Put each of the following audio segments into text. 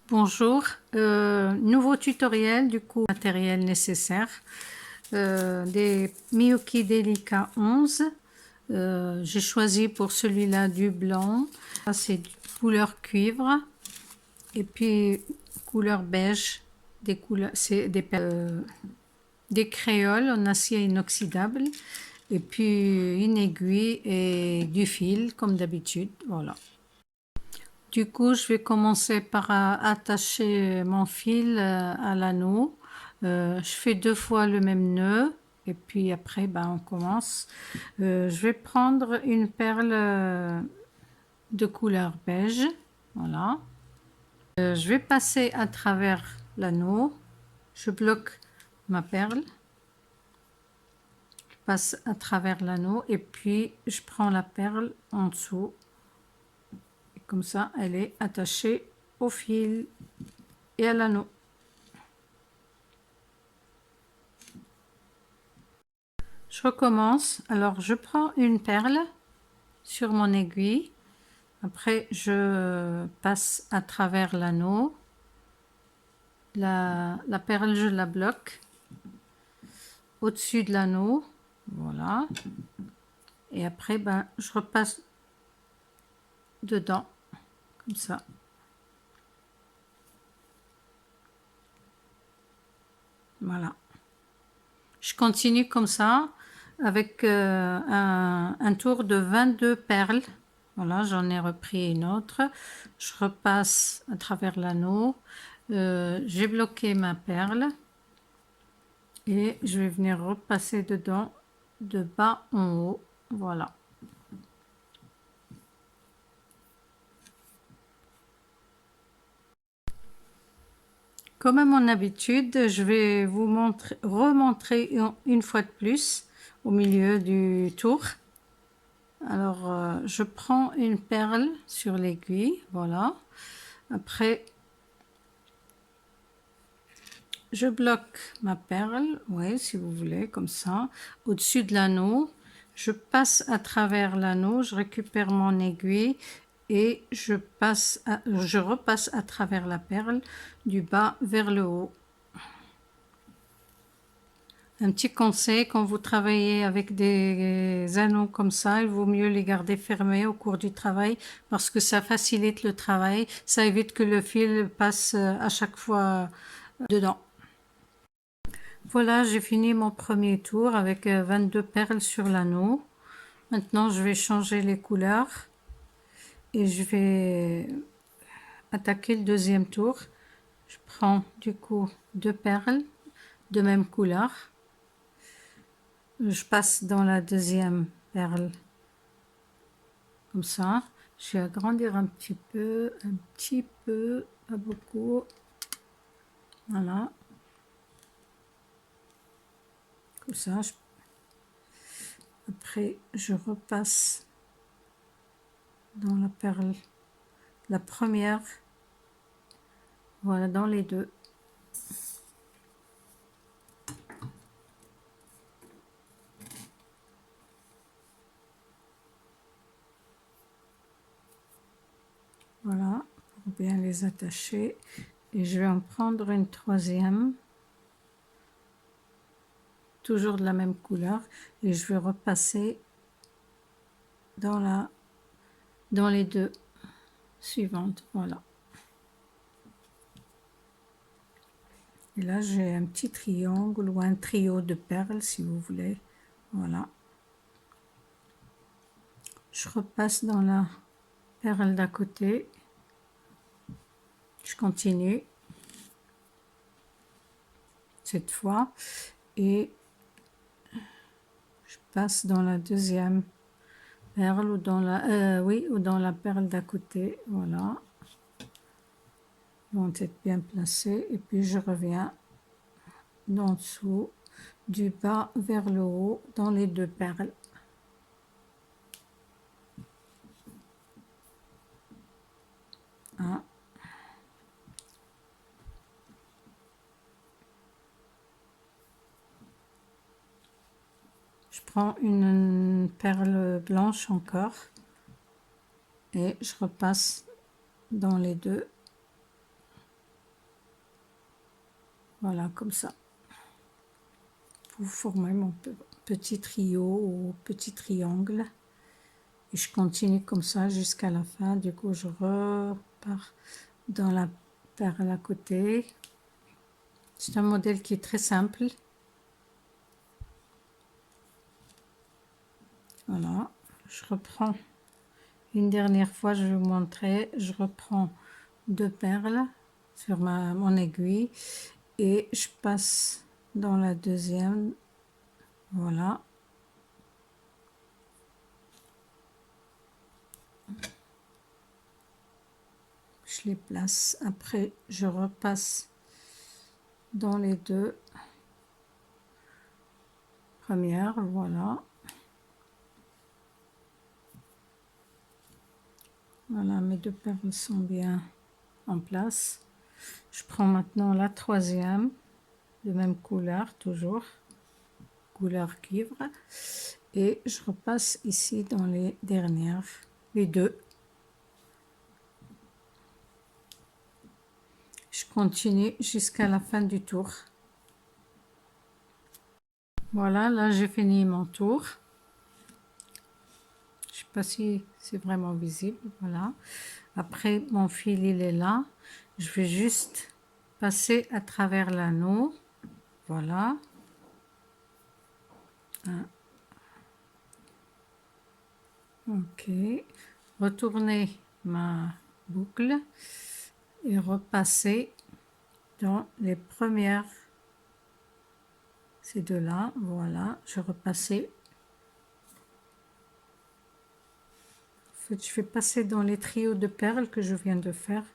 Bonjour, nouveau tutoriel du coup matériel nécessaire, des Miyuki Delica 11. J'ai choisi pour celui-là du blanc, ça c'est couleur cuivre et puis couleur beige, des couleurs, c'est des créoles en acier inoxydable et puis une aiguille et du fil comme d'habitude, voilà. Du coup, je vais commencer par attacher mon fil à l'anneau. Je fais 2 fois le même nœud et puis après, on commence. Je vais prendre une perle de couleur beige. Voilà. Je vais passer à travers l'anneau. Je bloque ma perle. Je passe à travers l'anneau et puis je prends la perle en dessous. Et comme ça, elle est attachée au fil et à l'anneau. Je recommence. Alors, je prends une perle sur mon aiguille. Après, je passe à travers l'anneau. La perle, je la bloque au-dessus de l'anneau. Voilà. Et après, je repasse dedans, comme ça. Voilà. Je continue comme ça avec un tour de 22 perles. Voilà, j'en ai repris une autre. Je repasse à travers l'anneau. J'ai bloqué ma perle et je vais venir repasser dedans de bas en haut. Voilà. Comme à mon habitude, je vais vous remontrer une fois de plus au milieu du tour. Alors, je prends une perle sur l'aiguille, voilà. Après, je bloque ma perle, oui, si vous voulez, comme ça, au-dessus de l'anneau. Je passe à travers l'anneau, je récupère mon aiguille et je repasse à travers la perle du bas vers le haut. Un petit conseil, quand vous travaillez avec des anneaux comme ça, il vaut mieux les garder fermés au cours du travail parce que ça facilite le travail, ça évite que le fil passe à chaque fois dedans. Voilà, j'ai fini mon premier tour avec 22 perles sur l'anneau. Maintenant, je vais changer les couleurs et je vais attaquer le deuxième tour. Je prends du coup 2 perles de même couleur. Je passe dans la deuxième perle comme ça. Je vais agrandir un petit peu, pas beaucoup. Voilà. Comme ça. Après, je repasse dans la perle, la première. Voilà, dans les deux. Voilà, pour bien les attacher. Et je vais en prendre une troisième. Toujours de la même couleur. Et je vais repasser dans les deux suivantes. Voilà. Et là, j'ai un petit triangle ou un trio de perles, si vous voulez. Voilà. Je repasse dans la perle d'à côté. Je continue. Cette fois. Et je passe dans la deuxième perle ou dans la perle d'à côté. Voilà. Ils vont être bien placés. Et puis, je reviens d'en dessous, du bas vers le haut, dans les deux perles. Un. Je prends une perle blanche encore et je repasse dans les deux. Voilà, comme ça. Pour former mon petit trio ou petit triangle. Et je continue comme ça jusqu'à la fin. Du coup, je repars dans la perle à côté. C'est un modèle qui est très simple. Voilà, je reprends une dernière fois, je vais vous montrer. Je reprends 2 perles sur mon aiguille et je passe dans la deuxième. Voilà. Je les place. Après, je repasse dans les 2 premières. Voilà. Voilà, mes 2 perles sont bien en place. Je prends maintenant la troisième, de même couleur, toujours, couleur cuivre. Et je repasse ici dans les dernières, les 2. Je continue jusqu'à la fin du tour. Voilà, là j'ai fini mon tour. Je sais pas si c'est vraiment visible. Voilà. Après, mon fil, il est là. Je vais juste passer à travers l'anneau. Voilà. Ok. Retourner ma boucle et repasser dans les premières, ces deux-là. Voilà. Je repassais. En fait, je vais passer dans les trios de perles que je viens de faire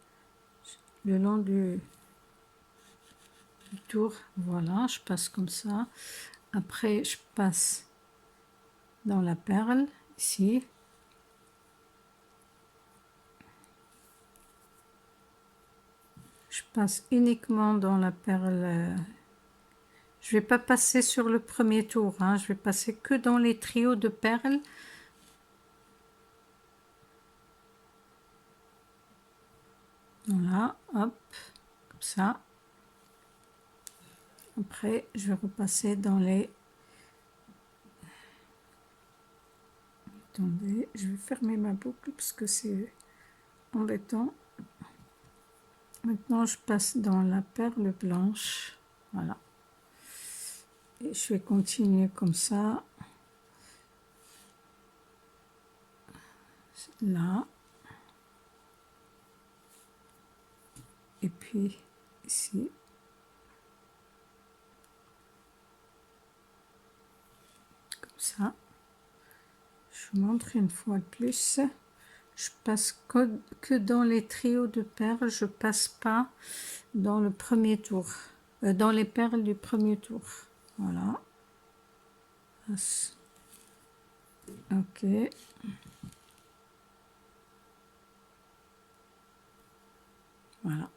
le long du tour. Voilà, je passe comme ça. Après, je passe dans la perle, ici. Je passe uniquement dans la perle. Je vais pas passer sur le premier tour, hein. Je vais passer que dans les trios de perles. Voilà, hop, comme ça. Après, je vais repasser dans les... Attendez, je vais fermer ma boucle parce que c'est embêtant. Maintenant, je passe dans la perle blanche. Voilà. Et je vais continuer comme ça. Là. Et puis ici. Comme ça. Je vous montre une fois de plus. Je passe que dans les trios de perles. Je passe pas dans le premier tour. Dans les perles du premier tour. Voilà. Ok. Voilà.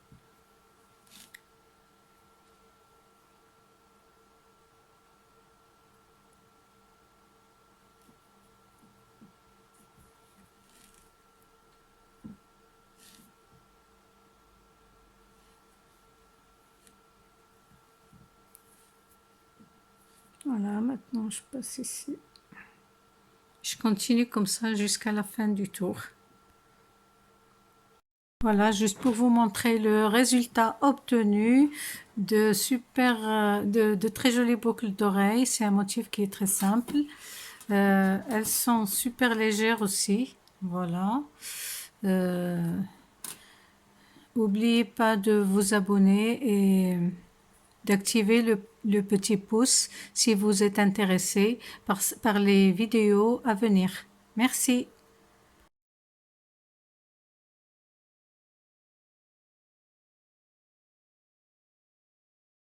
Voilà, maintenant je passe ici. Je continue comme ça jusqu'à la fin du tour. Voilà, juste pour vous montrer le résultat obtenu de de très jolies boucles d'oreilles. C'est un motif qui est très simple. Elles sont super légères aussi. Voilà. N'oubliez pas de vous abonner et d'activer le petit pouce si vous êtes intéressé par les vidéos à venir. Merci.